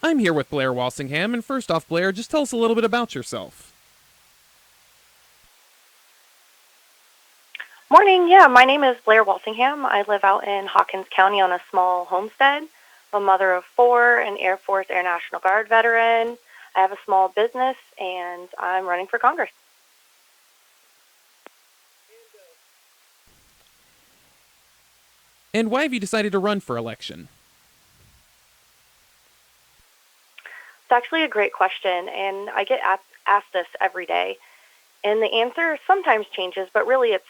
I'm here with Blair Walsingham, and first off, Blair, just tell us a little bit about yourself. Morning. Yeah, my name is Blair Walsingham. I live out in Hawkins County on a small homestead. I'm a mother of four, an Air Force Air National Guard veteran. I have a small business, and I'm running for Congress. And why have you decided to run for election? It's actually a great question, and I get asked this every day. And the answer sometimes changes, but really it's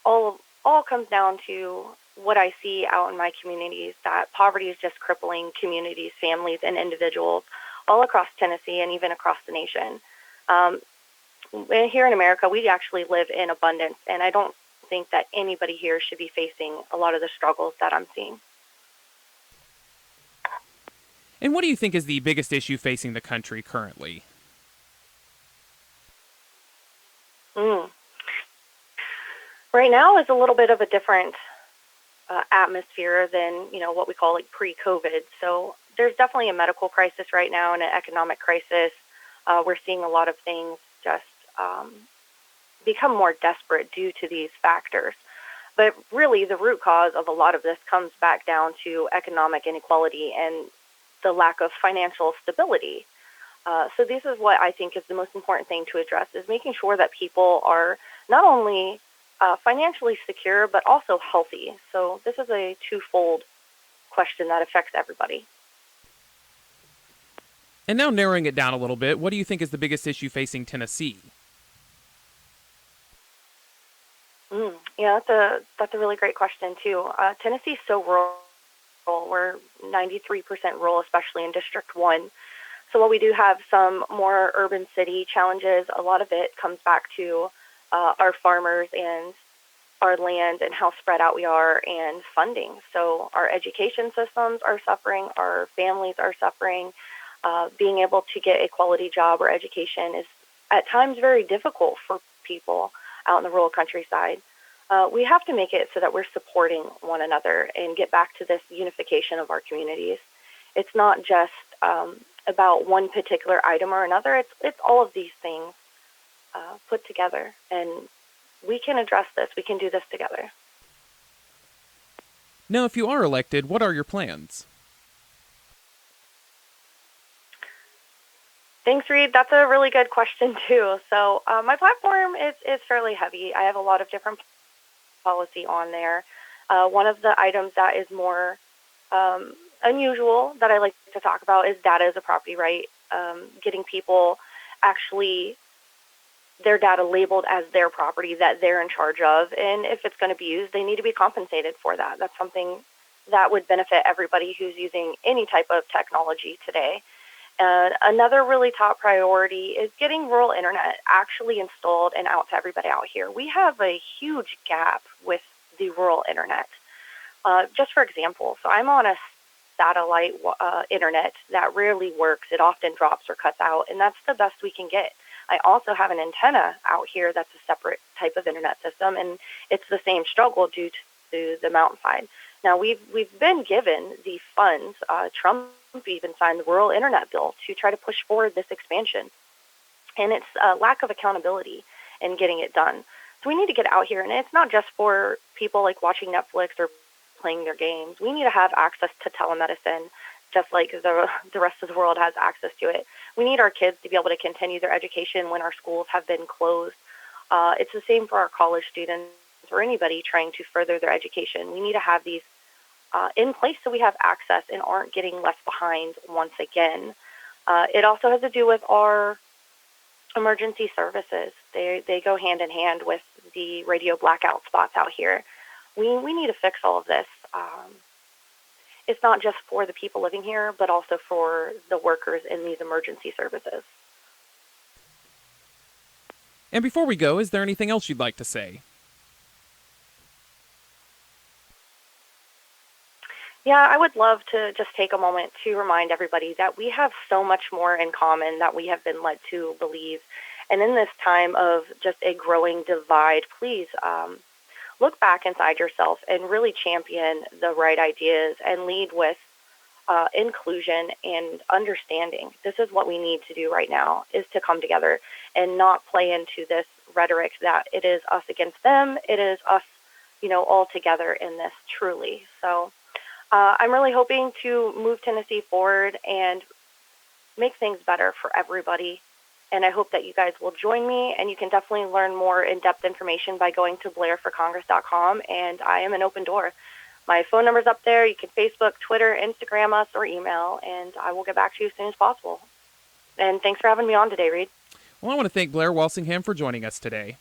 all comes down to what I see out in my communities, that poverty is just crippling communities, families, and individuals all across Tennessee and even across the nation. Um, Here in America, we actually live in abundance, and I don't think that anybody here should be facing a lot of the struggles that I'm seeing. And what do you think is the biggest issue facing the country currently? Mm. Right now is a little bit of a different atmosphere than what we call like pre-COVID. So there's definitely a medical crisis right now and an economic crisis. We're seeing a lot of things just um, become more desperate due to these factors. But really, the root cause of a lot of this comes back down to economic inequality and the lack of financial stability. So this is what I think is the most important thing to address, is making sure that people are not only financially secure, but also healthy. So this is a twofold question that affects everybody. And now narrowing it down a little bit, what do you think is the biggest issue facing Tennessee? Yeah, that's a really great question too. Tennessee is so rural. We're 93% rural, especially in District 1. So while we do have some more urban city challenges, a lot of it comes back to our farmers and our land and how spread out we are and funding. So our education systems are suffering, our families are suffering. Being able to get a quality job or education is at times very difficult for people out in the rural countryside. We have to make it so that we're supporting one another and get back to this unification of our communities. It's not just about one particular item or another. It's all of these things put together, and we can address this. We can do this together. Now, if you are elected, what are your plans? Thanks, Reid. That's a really good question too. So my platform is fairly heavy. I have a lot of different policy on there. One of the items that is more unusual that I like to talk about is data as a property right. Getting people actually their data labeled as their property that they're in charge of, and if it's going to be used, they need to be compensated for that. That's something that would benefit everybody who's using any type of technology today. Another really top priority is getting rural internet actually installed and out to everybody out here. We have a huge gap with the rural internet. Just for example, so I'm on a satellite internet that rarely works. It often drops or cuts out, and that's the best we can get. I also have an antenna out here that's a separate type of internet system, and it's the same struggle due to the mountainside. Now, we've been given the funds. Trump even signed the rural internet bill to try to push forward this expansion, and it's a lack of accountability in getting it done. So we need to get out here, and it's not just for people like watching Netflix or playing their games. We need to have access to telemedicine, just like the rest of the world has access to it. We need our kids to be able to continue their education when our schools have been closed. It's the same for our college students or anybody trying to further their education. We need to have these in place so we have access and aren't getting left behind once again. It also has to do with our emergency services. They go hand in hand with the radio blackout spots out here. We need to fix all of this. It's not just for the people living here, but also for the workers in these emergency services. And before we go, is there anything else you'd like to say? Yeah, I would love to just take a moment to remind everybody that we have so much more in common that we have been led to believe. And in this time of just a growing divide, please look back inside yourself and really champion the right ideas and lead with inclusion and understanding. This is what we need to do right now, is to come together and not play into this rhetoric that it is us against them. It is us, all together in this, truly. So I'm really hoping to move Tennessee forward and make things better for everybody. And I hope that you guys will join me, and you can definitely learn more in-depth information by going to blairforcongress.com, and I am an open door. My phone number's up there. You can Facebook, Twitter, Instagram us, or email, and I will get back to you as soon as possible. And thanks for having me on today, Reid. Well, I want to thank Blair Walsingham for joining us today.